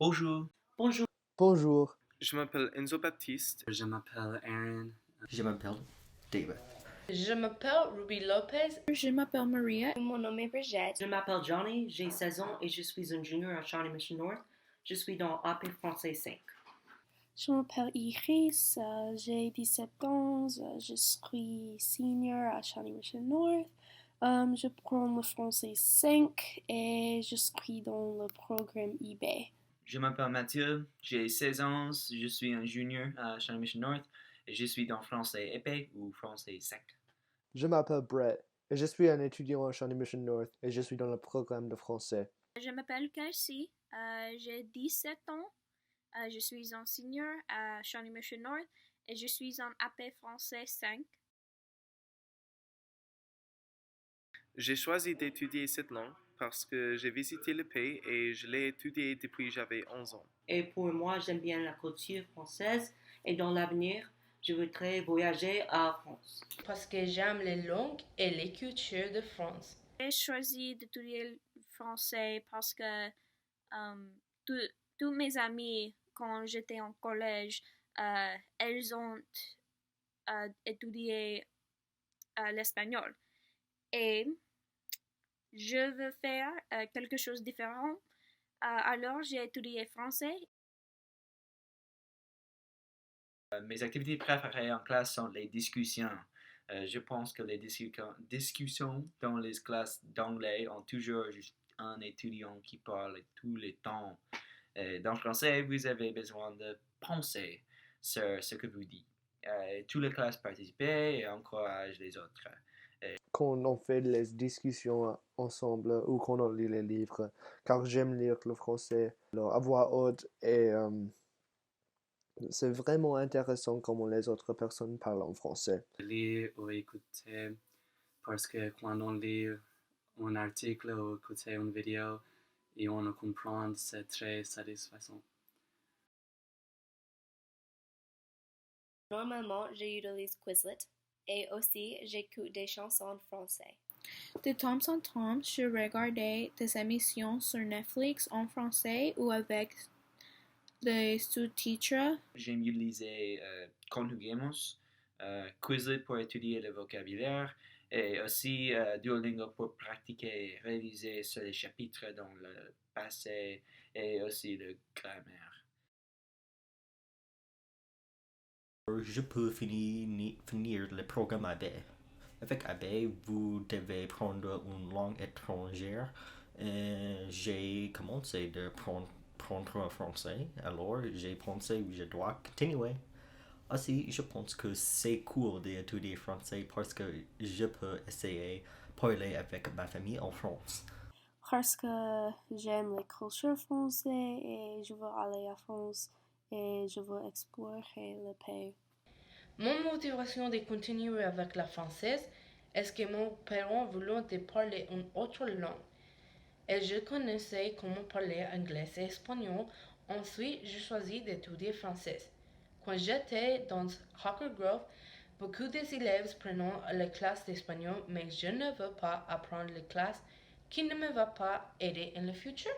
Bonjour, Bonjour, Bonjour, Je m'appelle Enzo Baptiste. je m'appelle Aaron. Je m'appelle David. Je m'appelle Ruby Lopez. Je m'appelle Maria. Mon nom est Brigitte. je m'appelle Johnny, j'ai 16 ans et je suis un junior à Shawnee Mission North. Je suis dans AP Français 5. Je m'appelle Iris, j'ai 17 ans, je suis senior à Shawnee Mission North. Je prends le français 5 et je suis dans le programme eBay. Je m'appelle Mathieu, j'ai 16 ans, je suis un junior à Shawnee Mission North et je suis dans français épais ou français sec. je m'appelle Brett et je suis un étudiant à Shawnee Mission North et je suis dans le programme de français. Je m'appelle Casey, j'ai 17 ans, je suis en senior à Shawnee Mission North et je suis en AP français 5. J'ai choisi d'étudier cette langue parce que j'ai visité le pays et je l'ai étudié depuis que j'avais 11 ans. Et pour moi, j'aime bien la culture française et dans l'avenir, je voudrais voyager à France. Parce que j'aime les langues et les cultures de France. J'ai choisi d'étudier le français parce que tous mes amis, quand j'étais en collège, elles ont étudié l'espagnol. Et je veux faire quelque chose de différent. Alors, j'ai étudié français. Mes activités préférées en classe sont les discussions. Je pense que les discussions dans les classes d'anglais ont toujours un étudiant qui parle tout le temps. Dans le français, vous avez besoin de penser sur ce que vous dites. Toutes les classes participent et encouragent les autres. Quand on fait les discussions ensemble ou quand on lit les livres, car j'aime lire le français alors, à voix haute et c'est vraiment intéressant comment les autres personnes parlent en français. Lire ou écouter parce que quand on lit un article ou écouter une vidéo et on comprend, c'est très satisfaisant. Normalement, j'utilise Quizlet et aussi j'écoute des chansons françaises. De temps en temps, je regarde des émissions sur Netflix en français ou avec les sous-titres. J'aime utiliser Conjuguemos, Quizlet pour étudier le vocabulaire et aussi Duolingo pour pratiquer et réviser sur les chapitres dans le passé et aussi le grammaire. Je peux finir le programme AB. Avec AB, vous devez prendre une langue étrangère. J'ai commencé de prendre français, alors j'ai pensé que je dois continuer. Aussi, je pense que c'est cool d'étudier français parce que je peux essayer de parler avec ma famille en France. Parce que j'aime les cultures françaises et je veux aller à France et je veux explorer le pays. Mon motivation de continuer avec la française est que mon parent voulait de parler une autre langue. Et je connaissais comment parler anglais et espagnol. Ensuite, je choisis d'étudier français. Quand j'étais dans Hawker Grove, beaucoup des élèves prenaient les classes d'espagnol, mais je ne veux pas apprendre les classes qui ne me vont pas aider in the future.